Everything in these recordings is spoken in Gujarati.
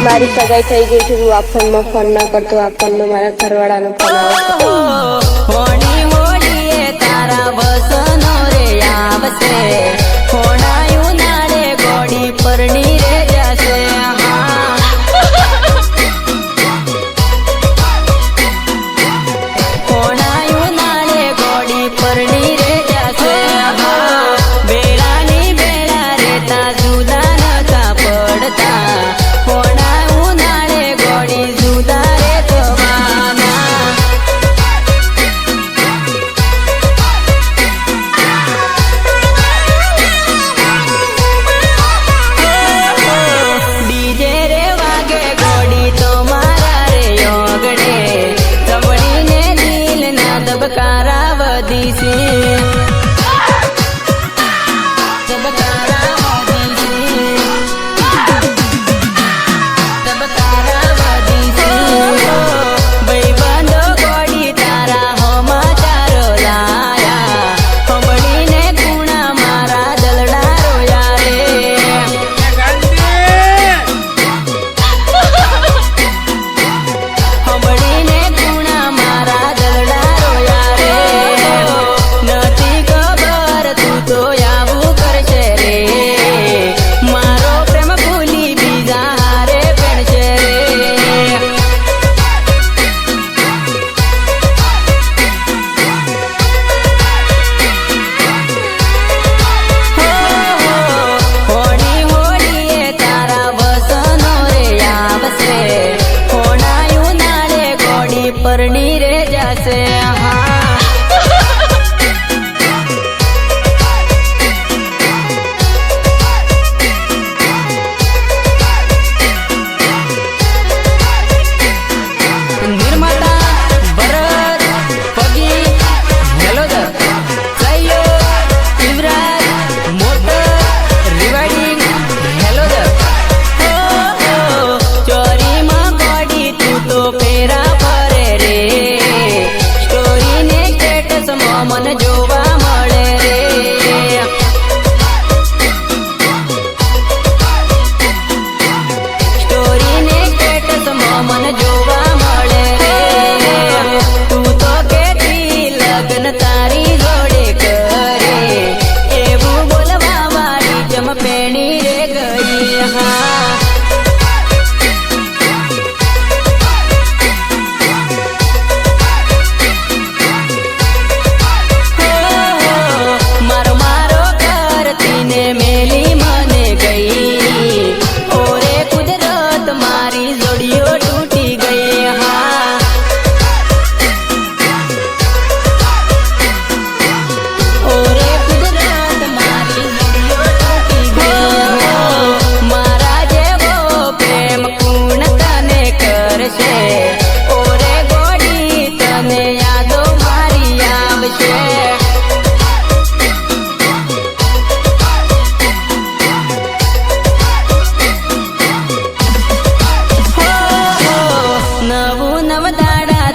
મારી સગાઈ થઈ ગઈ છે, હું આ ફોનમાં ફોન ના કરતો, આ ફોનમાં મારા ઘરવાળાનો ફોન આવે. તારા વસનો રે આવશે, હોણાયું નાળે ગોડી પરણી રે જશે. હોણાયું નાળે ગોડી પરણી રે જશે. બેડાની બેડા રેતા જુદા નતા પડતા, હોણાયું નાળે ગોડી જુદા રે જવાના. ડીજે રે વાગે ગોડી તો મારા રે યોગડે, જમણીને દિલ ના દબકારા વધી છે. પરણી રે જશે. નિર્માતા ભરત પગી હેલોદર, સહયોગ યુવરાજ મોટર રિવાઇડિંગ હેલોદર. ચોરીમાં ગોડી તું તો ફેરા મને જોવા મળે રે. સ્ટોરી ને સ્ટેટસમાં મને જોવા મળે રે. તું તો કેતી લગ્ન તારી જોડે કરે, એવું બોલવા વાળી જમ પેણી રે ગઈ. હા મેલી મને ગઈ, ઓરે કુદરત મારી જોડીઓ તૂટી ગઈ. હા ઓરે કુદરત મારી જોડીઓ તૂટી ગઈ. મારા જેવો પ્રેમ પૂર્ણ તને કરશે, ઓરે ગોડી તને યાદો મારી આવશે.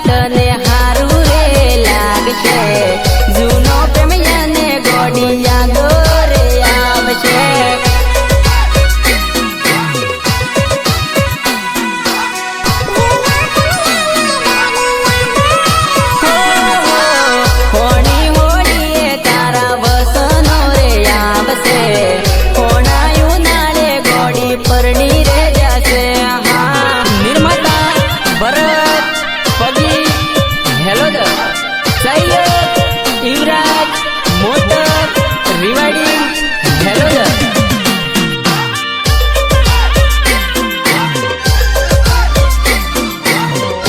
તને હારું રે લાગશે, જૂનો પ્રેમ યાને ગોડી યાદો રે આવશે. હોણી હોડીએ તારા વસનો રે આવશે, હોણાયું નાળે ગોડી પરણી રે જશે. નિર્માતા ભરત પગી હેલોદર, સહયોગ યુવરાજ મોટર રિવાઇડિંગ હેલોદર.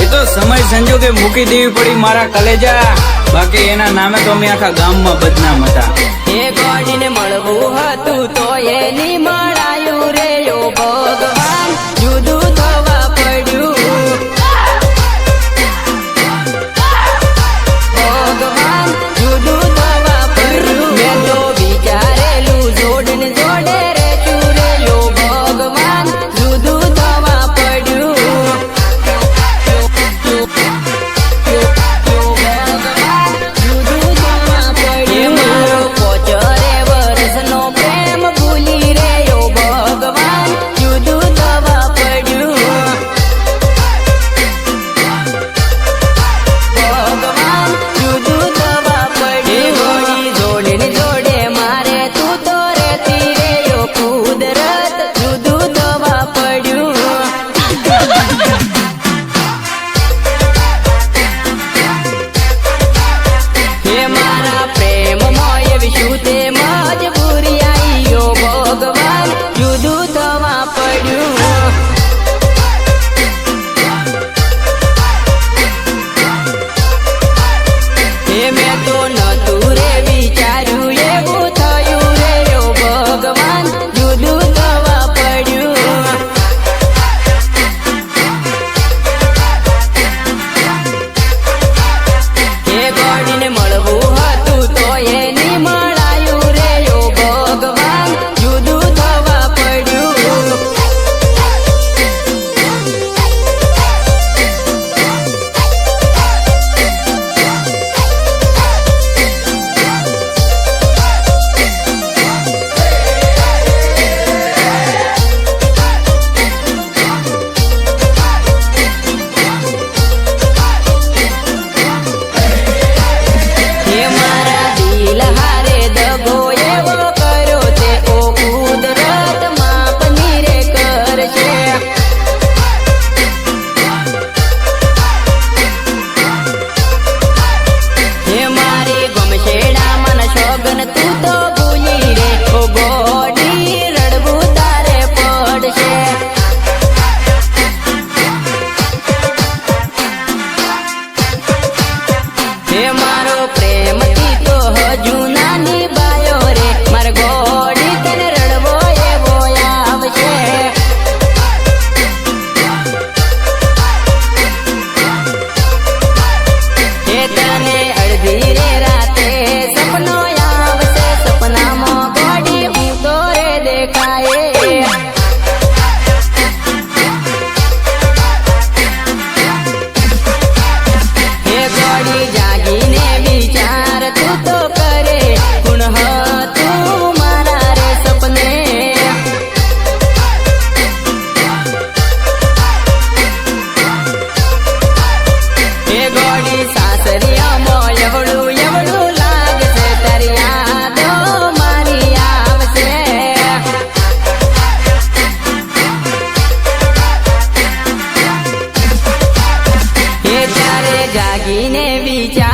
એ તો સમય સંજોગે મૂકી દેવી પડી મારા કલેજા, બાકી એના નામે તો અમે આખા ગામમાં બદનામ હતા. એ ગોડીને મળવું હતું તો એની મળાયું રે. ઓ ભગવાન જુદું થવા પડ્યું. ભગવાન જુદું થવા પડ્યું. મેં તો વિચારેલું જોડને જોડે રે ચૂરે. યો ભગવાન જુદું થવા પડ્યું. ભગવાન હે મારો પ્રેમથી તો હજુ નાની બાયો રે માર ગોડી તને રડવો એવો આવશે હે તને અડધી રે રાતે સપનો આવશે સપનામાં ગોડી હું તો રે દેખાય જાગીને વિચાર તું તો કરે ગુણ તું મારા રે સપને હે ગોડી સાસરિયામાં એવડું લાગશે તારી યાદો મારી આવશે હે તારે જાગીને વિચાર